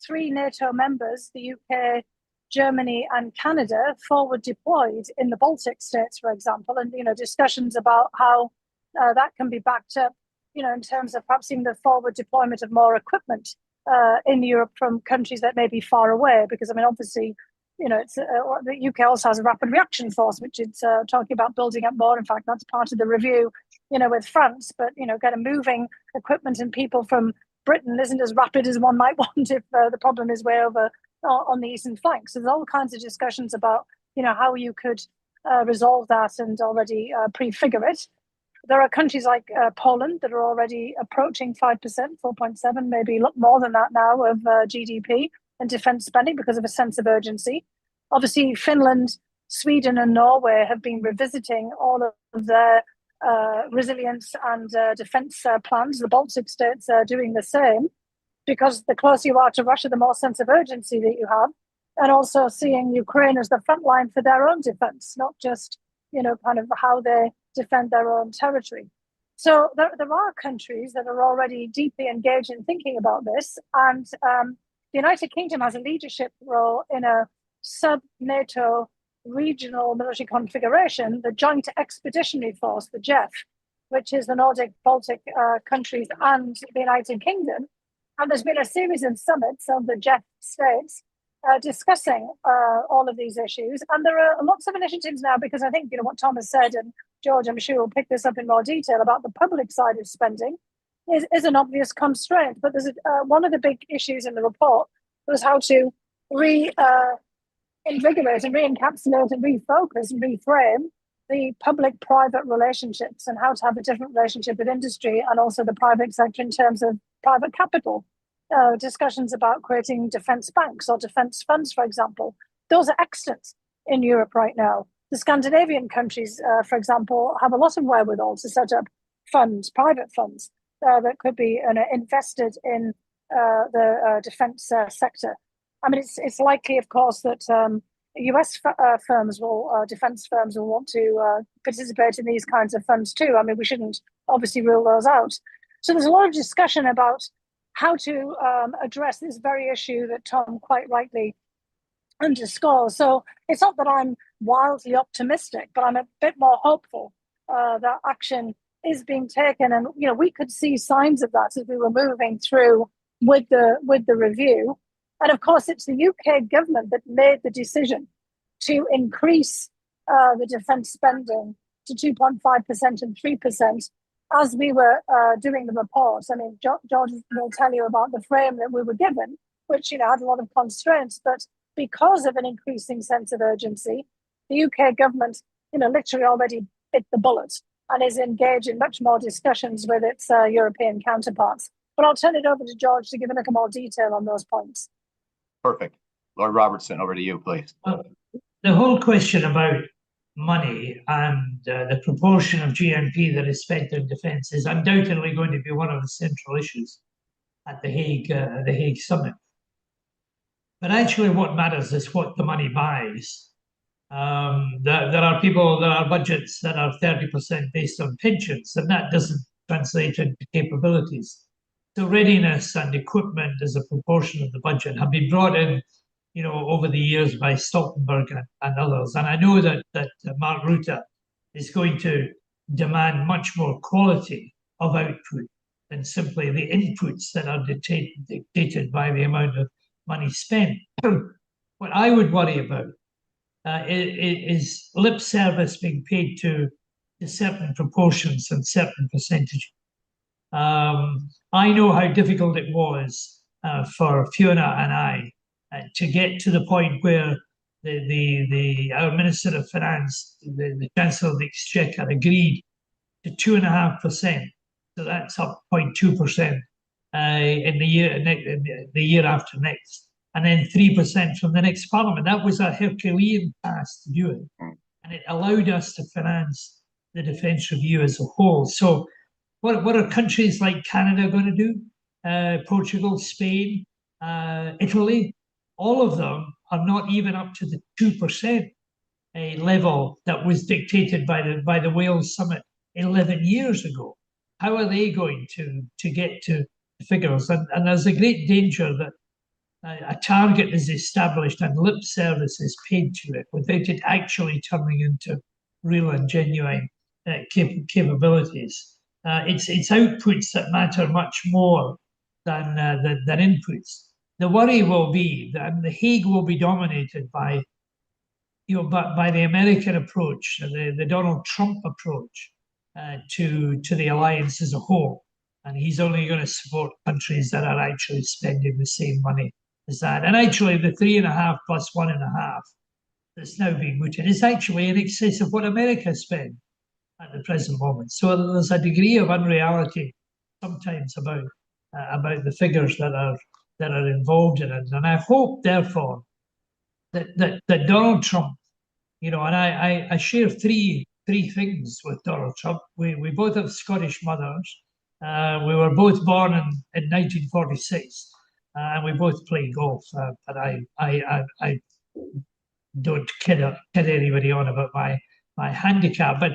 C: 3 NATO members, the UK, Germany and Canada, forward deployed in the Baltic states, for example, and, discussions about how that can be backed up, in terms of perhaps even the forward deployment of more equipment in Europe from countries that may be far away. Because, obviously, it's the UK also has a rapid reaction force, which it's talking about building up more. In fact, that's part of the review, with France. But, kind of moving equipment and people from Britain isn't as rapid as one might want if the problem is way over on the eastern flank. So there's all kinds of discussions about, how you could resolve that and already prefigure it. There are countries like Poland that are already approaching 5%, 4.7, maybe a lot more than that now of GDP and defence spending because of a sense of urgency. Obviously, Finland, Sweden and Norway have been revisiting all of their resilience and defence plans. The Baltic states are doing the same, because the closer you are to Russia, the more sense of urgency that you have. And also seeing Ukraine as the front line for their own defence, not just, kind of how they defend their own territory. So there are countries that are already deeply engaged in thinking about this. And the United Kingdom has a leadership role in a sub-NATO regional military configuration, the Joint Expeditionary Force, the JEF, which is the Nordic, Baltic countries and the United Kingdom. And there's been a series of summits of the JEF states discussing all of these issues. And there are lots of initiatives now, because I think, what Tom has said, and George, I'm sure, will pick this up in more detail, about the public side of spending is an obvious constraint. But there's one of the big issues in the report was how to reinvigorate and re-encapsulate and refocus and reframe the public-private relationships, and how to have a different relationship with industry and also the private sector in terms of private capital. Discussions about creating defence banks or defence funds, for example. Those are extant in Europe right now. The Scandinavian countries, for example, have a lot of wherewithal to set up funds, private funds, that could be invested in the defence sector. It's likely, of course, that US firms defence firms will want to participate in these kinds of funds too. We shouldn't obviously rule those out. So there's a lot of discussion about how to address this very issue that Tom quite rightly underscores. So it's not that I'm wildly optimistic, but I'm a bit more hopeful that action is being taken. And, we could see signs of that as we were moving through with the review. And of course, it's the UK government that made the decision to increase the defence spending to 2.5% and 3% as we were doing the report. George will tell you about the frame that we were given, which had a lot of constraints. But because of an increasing sense of urgency, the UK government, literally already bit the bullet and is engaged in much more discussions with its European counterparts. But I'll turn it over to George to give a little more detail on those points.
A: Perfect. Lord Robertson, over to you, please.
B: The whole question about money and the proportion of GNP that is spent on defence is undoubtedly going to be one of the central issues at the Hague summit. But actually, what matters is what the money buys. There are budgets that are 30% based on pensions, and that doesn't translate into capabilities. So readiness and equipment as a proportion of the budget have been brought in, over the years by Stoltenberg and others. And I know that Mark Rutte is going to demand much more quality of output than simply the inputs that are dictated by the amount of money spent. What I would worry about is lip service being paid to certain proportions and certain percentages. I know how difficult it was for Fiona and I to get to the point where our Minister of Finance, the Chancellor of the Exchequer, agreed to 2.5%. So that's up 0.2% in the year after next, and then 3% from the next Parliament. That was a Herculean task to do it, and it allowed us to finance the defence review as a whole. So what are countries like Canada going to do? Portugal, Spain, Italy, all of them are not even up to the 2% level that was dictated by the Wales summit 11 years ago. How are they going to get to the figures? And there's a great danger that a target is established and lip service is paid to it without it actually turning into real and genuine capabilities. It's outputs that matter much more than inputs. The worry will be that the Hague will be dominated by the American approach, the Donald Trump approach to the alliance as a whole, and he's only going to support countries that are actually spending the same money as that. And actually, the 3.5 plus 1.5 that's now being mooted is actually in excess of what America spends at the present moment. So there's a degree of unreality sometimes about the figures that are involved in it. And I hope, therefore, that Donald Trump, and I share three things with Donald Trump. We both have Scottish mothers. We were both born in 1946, and we both play golf. But I don't kid anybody on about my handicap. But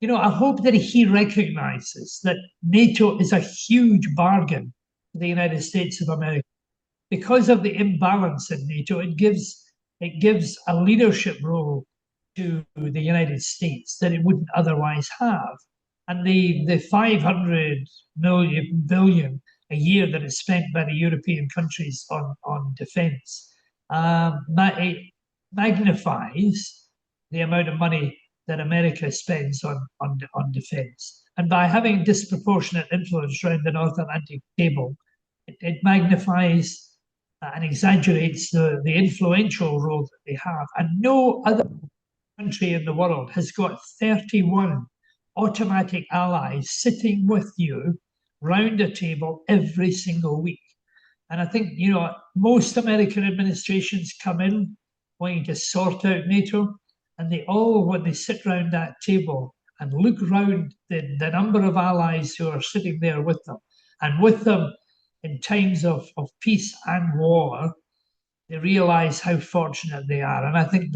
B: I hope that he recognizes that NATO is a huge bargain for the United States of America. Because of the imbalance in NATO, it gives a leadership role to the United States that it wouldn't otherwise have. And the 500 billion a year that is spent by the European countries on defence magnifies the amount of money that America spends on defence. And by having disproportionate influence around the North Atlantic cable, it magnifies and exaggerates the influential role that they have. And no other country in the world has got 31 automatic allies sitting with you round a table every single week. And I think, most American administrations come in wanting to sort out NATO, and they all, when they sit round that table and look round the number of allies who are sitting there with them, and with them in times of peace and war, they realize how fortunate they are. And I think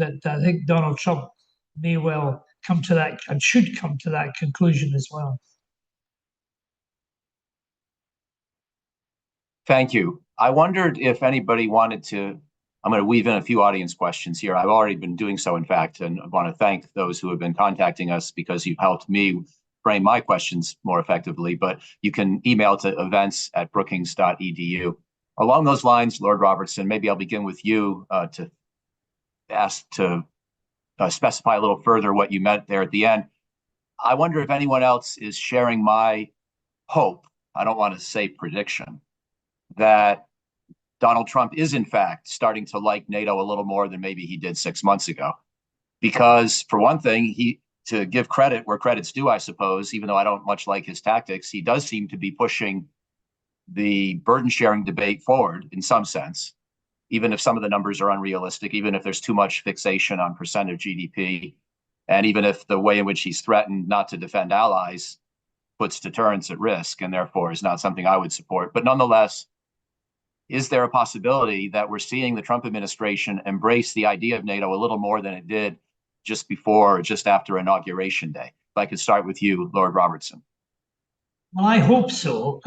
B: Donald Trump may well come to that and should come to that conclusion as well.
A: Thank you. I wondered if anybody wanted to, I'm going to weave in a few audience questions here. I've already been doing so, in fact, and I want to thank those who have been contacting us because you've helped me frame my questions more effectively, but you can email to events@brookings.edu. Along those lines, Lord Robertson, maybe I'll begin with you to ask to specify a little further what you meant there at the end. I wonder if anyone else is sharing my hope, I don't want to say prediction, that Donald Trump is in fact starting to like NATO a little more than maybe he did 6 months ago. Because for one thing, to give credit where credit's due, I suppose, even though I don't much like his tactics, he does seem to be pushing the burden sharing debate forward in some sense, even if some of the numbers are unrealistic, even if there's too much fixation on percent of GDP, and even if the way in which he's threatened not to defend allies puts deterrence at risk and therefore is not something I would support. But nonetheless, is there a possibility that we're seeing the Trump administration embrace the idea of NATO a little more than it did just before or just after Inauguration Day? If I could start with you, Lord Robertson.
B: Well, I hope so.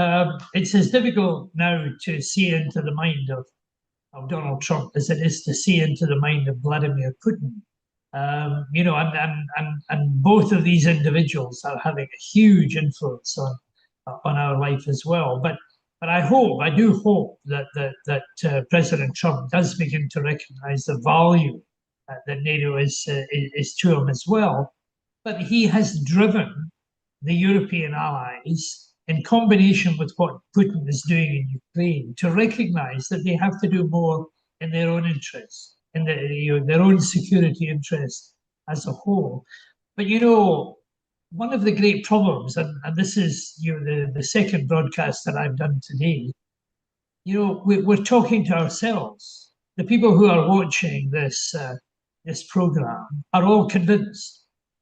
B: It's as difficult now to see into the mind of Donald Trump as it is to see into the mind of Vladimir Putin. You know, and both of these individuals are having a huge influence on our life as well. But I do hope that President Trump does begin to recognize the value that NATO is to him as well. But he has driven the European allies, in combination with what Putin is doing in Ukraine, to recognize that they have to do more in their own interests, in their own security interests as a whole. But you know, one of the great problems, and this is the second broadcast that I've done today, you know, we're talking to ourselves. The people who are watching this program are all convinced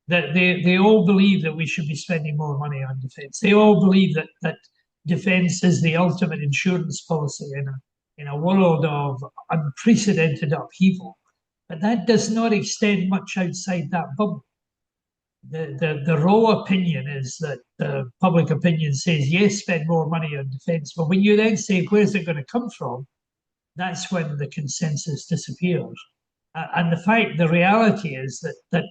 B: that they all believe that we should be spending more money on defence. They all believe that defence is the ultimate insurance policy in a world of unprecedented upheaval. But that does not extend much outside that bubble. The raw opinion is that public opinion says, yes, spend more money on defence. But when you then say, where's it going to come from? That's when the consensus disappears. And the reality is that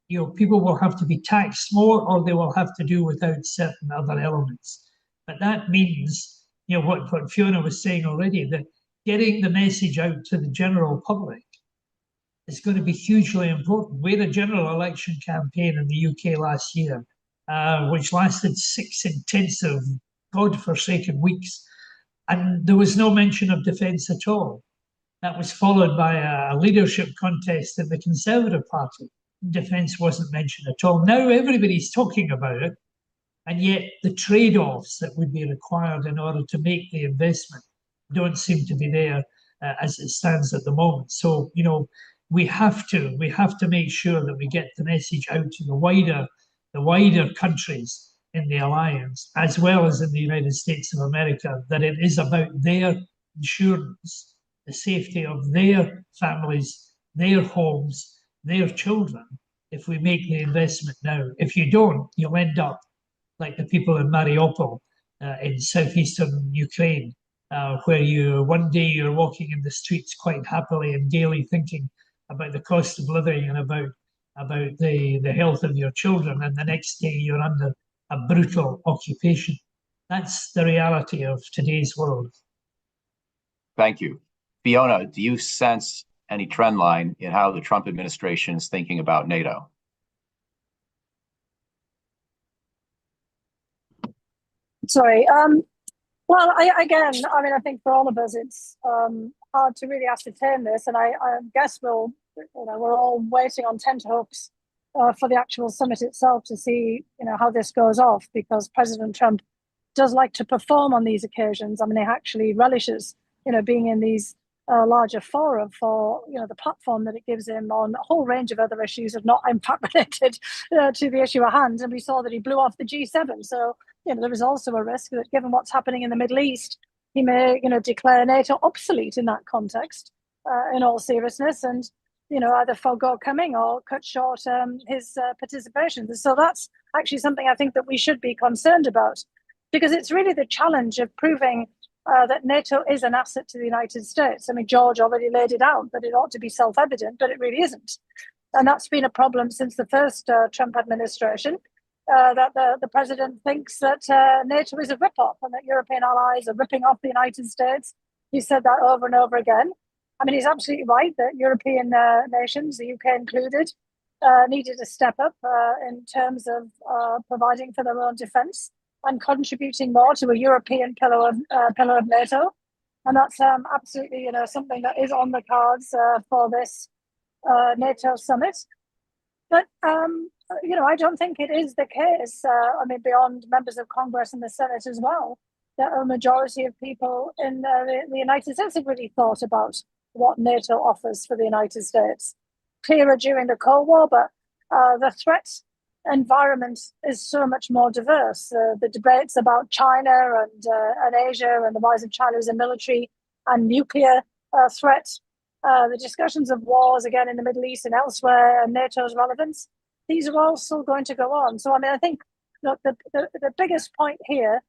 B: you know, people will have to be taxed more, or they will have to do without certain other elements. But that means, you know, what Fiona was saying already, that getting the message out to the general public is going to be hugely important. We had a general election campaign in the UK last year, which lasted 6 intensive, God-forsaken weeks, and there was no mention of defence at all. That was followed by a leadership contest in the Conservative Party. Defence wasn't mentioned at all. Now everybody's talking about it, and yet the trade-offs that would be required in order to make the investment don't seem to be there as it stands at the moment. So, you know, we have to make sure that we get the message out to the wider countries in the alliance, as well as in the United States of America, that it is about their insurance, the safety of their families, their homes, their children, if we make the investment now. If you don't, you'll end up like the people in Mariupol in southeastern Ukraine, where one day you're walking in the streets quite happily and gaily thinking about the cost of living and about the health of your children, and the next day you're under a brutal occupation. That's the reality of today's world.
A: Thank you. Fiona, do you sense any trend line in how the Trump administration is thinking about NATO?
C: Sorry. Well, I think for all of us, it's hard to really ascertain this, and I guess we're all waiting on tenterhooks for the actual summit itself to see, you know, how this goes off, because President Trump does like to perform on these occasions. I mean, he actually relishes, you know, being in these larger fora for, you know, the platform that it gives him on a whole range of other issues of not impact related to the issue at hand. And we saw that he blew off the G7. So, you know, there is also a risk that given what's happening in the Middle East, he may, you know, declare NATO obsolete in that context, in all seriousness, and, you know, either forego coming or cut short his participation. So that's actually something I think that we should be concerned about, because it's really the challenge of proving that NATO is an asset to the United States. I mean, George already laid it out, that it ought to be self-evident, but it really isn't. And that's been a problem since the first Trump administration, that the president thinks that NATO is a rip-off and that European allies are ripping off the United States. He said that over and over again. I mean, he's absolutely right that European nations, the UK included, needed to step up in terms of providing for their own defence and contributing more to a European pillar of NATO. And that's absolutely, something that is on the cards for this NATO summit. But, I don't think it is the case, beyond members of Congress and the Senate as well, that a majority of people in the United States have really thought about what NATO offers for the United States. Clearer during the Cold War, but the threat environment is so much more diverse. The debates about China and Asia and the rise of China as a military and nuclear threat, the discussions of wars again in the Middle East and elsewhere, and NATO's relevance, these are all still going to go on. So, I think the biggest point here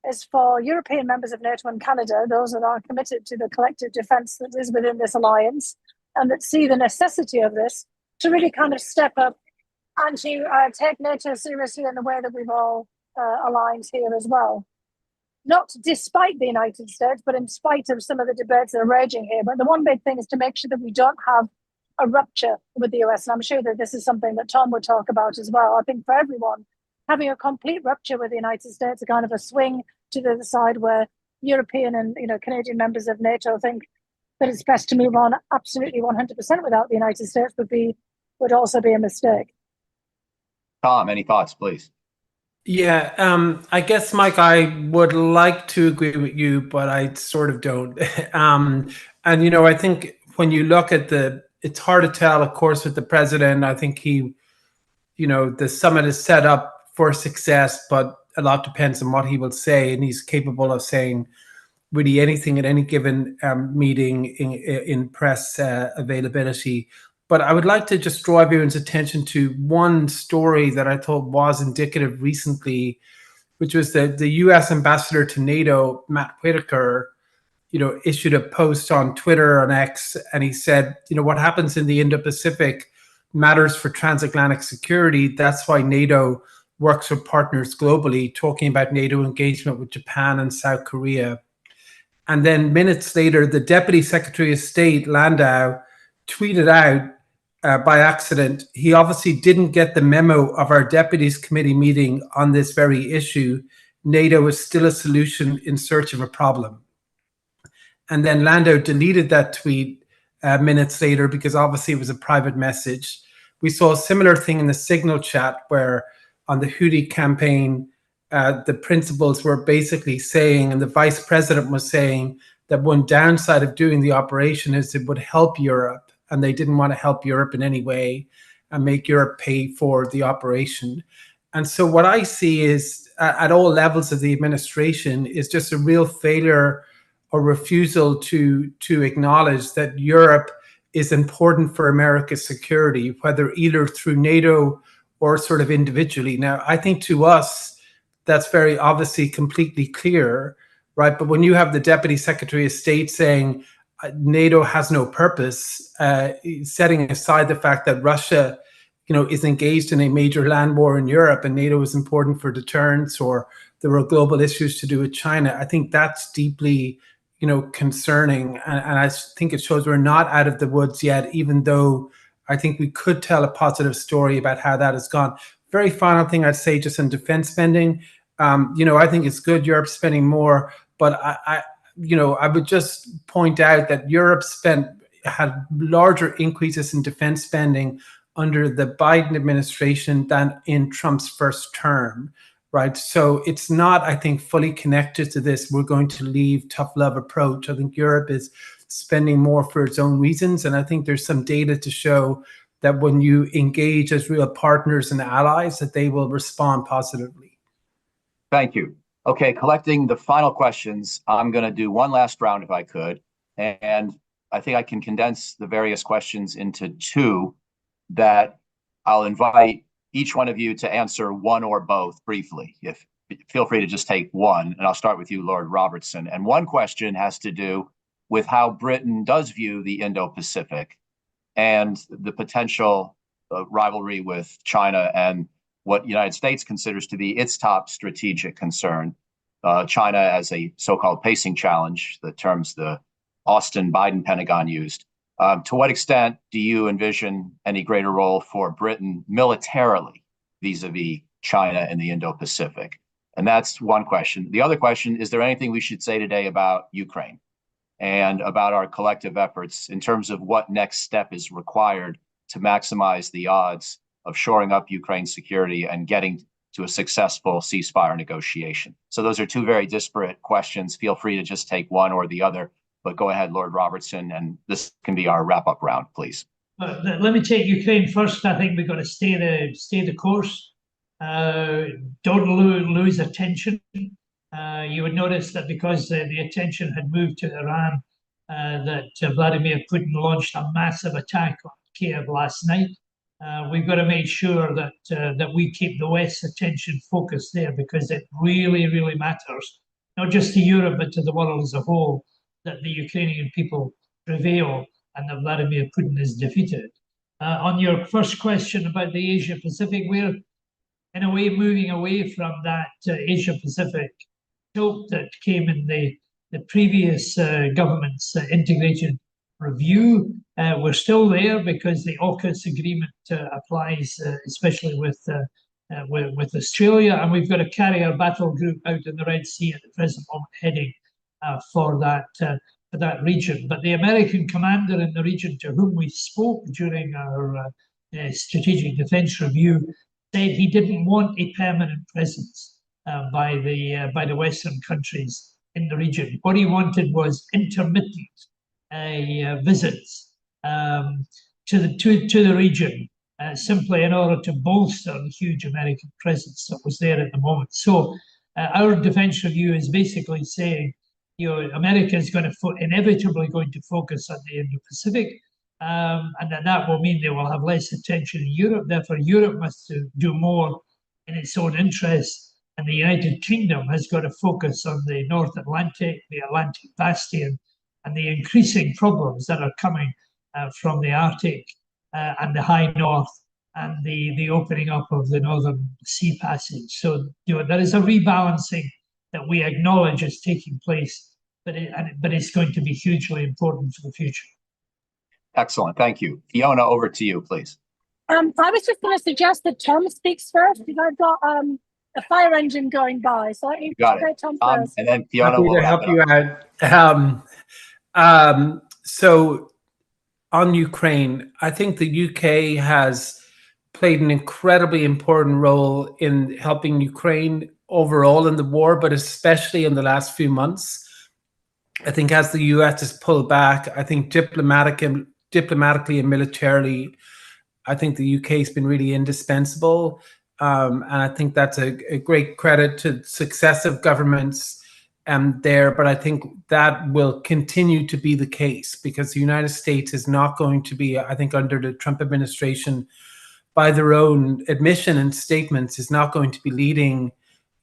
C: is for European members of NATO and Canada, those that are committed to the collective defence that is within this alliance and that see the necessity of this, to really kind of step up and to take NATO seriously in the way that we've all aligned here as well. Not despite the United States, but in spite of some of the debates that are raging here. But the one big thing is to make sure that we don't have a rupture with the US. And I'm sure that this is something that Tom would talk about as well. I think for everyone, having a complete rupture with the United States, a kind of a swing to the other side where European and Canadian members of NATO think that it's best to move on absolutely 100% without the United States would also be a mistake.
A: Tom, any thoughts, please?
D: Yeah, I guess, Mike, I would like to agree with you, but I sort of don't. I think when you look at it's hard to tell, of course, with the president. I think the summit is set up for success, but a lot depends on what he will say, and he's capable of saying really anything at any given meeting in press availability. But I would like to just draw everyone's attention to one story that I thought was indicative recently, which was the U.S. ambassador to NATO, Matt Whitaker, issued a post on Twitter, on X, and he said, what happens in the Indo-Pacific matters for transatlantic security. That's why NATO works with partners globally, talking about NATO engagement with Japan and South Korea. And then minutes later, the Deputy Secretary of State, Landau, tweeted out by accident, he obviously didn't get the memo of our Deputies Committee meeting on this very issue. NATO is still a solution in search of a problem. And then Landau deleted that tweet minutes later because obviously it was a private message. We saw a similar thing in the Signal chat where on the Houthi campaign, the principals were basically saying, and the vice president was saying, that one downside of doing the operation is it would help Europe, and they didn't want to help Europe in any way and make Europe pay for the operation. And so what I see is at all levels of the administration is just a real failure or refusal to acknowledge that Europe is important for America's security, whether either through NATO or sort of individually. Now, I think to us, that's very obviously completely clear, right? But when you have the Deputy Secretary of State saying NATO has no purpose, setting aside the fact that Russia, is engaged in a major land war in Europe and NATO is important for deterrence, or there were global issues to do with China, I think that's deeply, concerning. And I think it shows we're not out of the woods yet, even though I think we could tell a positive story about how that has gone. Very final thing I'd say just on defense spending, I think it's good Europe's spending more, but I would just point out that Europe had larger increases in defense spending under the Biden administration than in Trump's first term, right? So it's not, I think, fully connected to this we're going to leave tough love approach. I think Europe is spending more for its own reasons, and I think there's some data to show that when you engage as real partners and allies, that they will respond positively.
A: Thank you. Okay, collecting the final questions, I'm going to do one last round if I could. And I think I can condense the various questions into two that I'll invite each one of you to answer one or both briefly. Feel free to just take one, and I'll start with you, Lord Robertson. And one question has to do with how Britain does view the Indo-Pacific and the potential rivalry with China and what the United States considers to be its top strategic concern. China as a so-called pacing challenge, the terms the Austin-Biden Pentagon used. To what extent do you envision any greater role for Britain militarily vis-a-vis China and the Indo-Pacific? And that's one question. The other question, is there anything we should say today about Ukraine? and about our collective efforts in terms of what next step is required to maximize the odds of shoring up Ukraine's security and getting to a successful ceasefire negotiation. So those are two very disparate questions. Feel free to just take one or the other, but go ahead, Lord Robertson, and this can be our wrap-up round, please.
B: Let me take Ukraine first. I think we've got to stay the course. Don't lose attention. You would notice that because the attention had moved to Iran, that Vladimir Putin launched a massive attack on Kiev last night. We've got to make sure that that we keep the West's attention focused there, because it really, really matters, not just to Europe but to the world as a whole, that the Ukrainian people prevail and that Vladimir Putin is defeated. On your first question about the Asia Pacific, we're in a way moving away from that Asia Pacific tilt that came in the previous government's integrated review. We're still there because the AUKUS agreement applies, especially with Australia, and we've got a carrier battle group out in the Red Sea at the present moment heading for that region. But the American commander in the region to whom we spoke during our strategic defense review said he didn't want a permanent presence by the Western countries in the region. What he wanted was intermittent visits to the region, simply in order to bolster the huge American presence that was there at the moment. So our defense review is basically saying, America is inevitably going to focus on the Indo-Pacific, and that will mean they will have less attention in Europe. Therefore, Europe must do more in its own interests, and the United Kingdom has got to focus on the North Atlantic, the Atlantic Bastion, and the increasing problems that are coming from the Arctic and the high north, and the opening up of the Northern Sea Passage. So there is a rebalancing that we acknowledge is taking place, but it's going to be hugely important for the future.
A: Excellent, thank you. Fiona, over to you, please.
C: I was just going to suggest that Tom speaks first, because I've got a fire engine going by, so let me say Tom first.
A: And then Fiona
D: will help you out. So on Ukraine, I think the UK has played an incredibly important role in helping Ukraine overall in the war, but especially in the last few months. I think as the US has pulled back, I think diplomatically and militarily, I think the UK has been really indispensable. And I think that's a great credit to successive governments there. But I think that will continue to be the case, because the United States is not going to be, I think under the Trump administration, by their own admission and statements, is not going to be leading,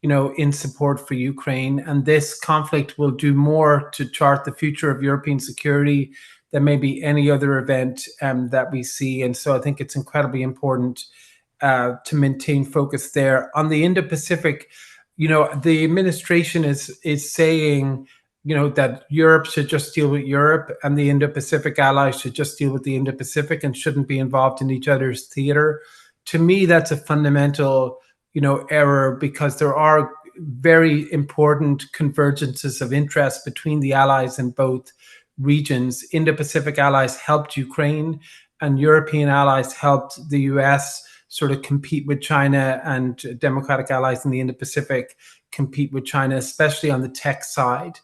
D: in support for Ukraine. And this conflict will do more to chart the future of European security than maybe any other event that we see. And so I think it's incredibly important to maintain focus there. On the Indo-Pacific, the administration is saying, that Europe should just deal with Europe, and the Indo-Pacific allies should just deal with the Indo-Pacific and shouldn't be involved in each other's theater. To me, that's a fundamental, error, because there are very important convergences of interest between the allies in both regions. Indo-Pacific allies helped Ukraine, and European allies helped the US sort of compete with China, and democratic allies in the Indo-Pacific compete with China, especially on the tech side.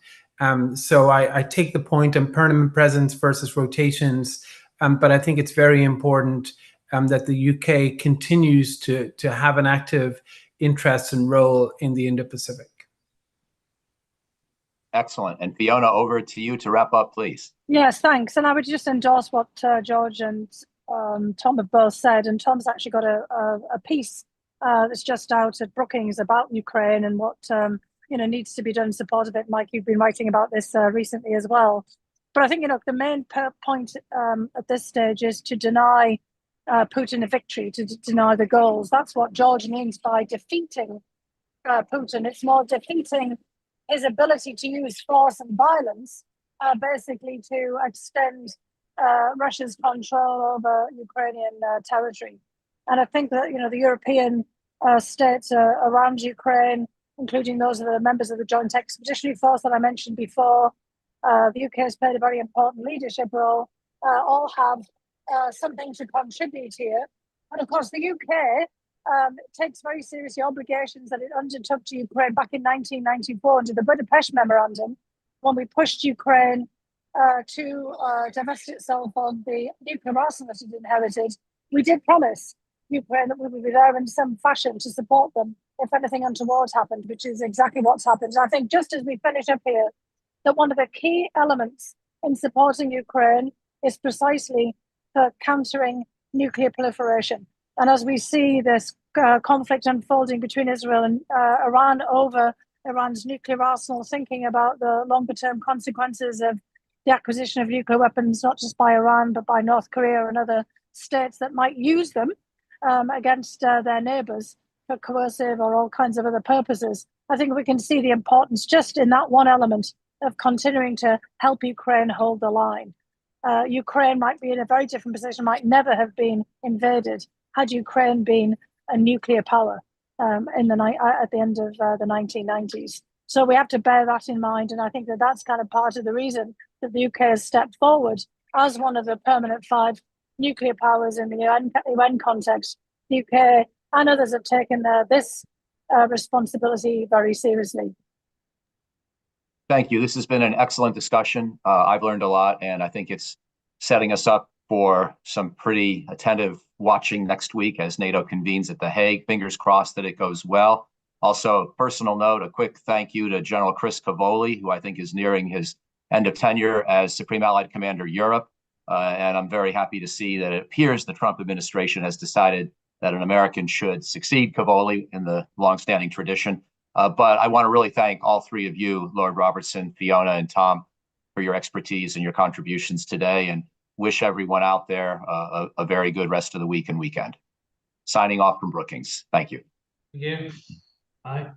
D: So I take the point on permanent presence versus rotations, but I think it's very important that the UK continues to have an active interest and role in the Indo-Pacific.
A: Excellent. And Fiona, over to you to wrap up, please.
C: Yes, thanks. And I would just endorse what George and Tom have both said. And Tom's actually got a piece that's just out at Brookings about Ukraine and what needs to be done in support of it. Mike, you've been writing about this recently as well. But I think the main point at this stage is to deny Putin a victory, to deny the goals. That's what George means by defeating Putin. It's more defeating his ability to use force and violence, basically to extend Russia's control over Ukrainian territory. And I think that the European states around Ukraine, including those of the members of the Joint Expeditionary Force that I mentioned before, the UK has played a very important leadership role, all have something to contribute here. And of course, the UK takes very seriously obligations that it undertook to Ukraine back in 1994 under the Budapest Memorandum, when we pushed Ukraine to divest itself of the nuclear arsenal that it inherited. We did promise Ukraine that we would be there in some fashion to support them if anything untoward happened, which is exactly what's happened. And I think just as we finish up here, that one of the key elements in supporting Ukraine is precisely countering nuclear proliferation. And as we see this conflict unfolding between Israel and Iran over Iran's nuclear arsenal, thinking about the longer term consequences of the acquisition of nuclear weapons, not just by Iran, but by North Korea and other states that might use them against their neighbors for coercive or all kinds of other purposes. I think we can see the importance just in that one element of continuing to help Ukraine hold the line. Ukraine might be in a very different position, might never have been invaded had Ukraine been a nuclear power at the end of the 1990s. So we have to bear that in mind. And I think that that's kind of part of the reason that the UK has stepped forward as one of the permanent 5 nuclear powers in the UN context. The UK and others have taken this responsibility very seriously.
A: Thank you. This has been an excellent discussion. I've learned a lot, and I think it's setting us up for some pretty attentive watching next week as NATO convenes at The Hague. Fingers crossed that it goes well. Also, personal note, a quick thank you to General Chris Cavoli, who I think is nearing his end of tenure as Supreme Allied Commander Europe. And I'm very happy to see that it appears the Trump administration has decided that an American should succeed Cavoli in the longstanding tradition. But I want to really thank all 3 of you, Lord Robertson, Fiona, and Tom, for your expertise and your contributions today, and wish everyone out there a very good rest of the week and weekend. Signing off from Brookings. Thank you.
B: Thank you. Bye.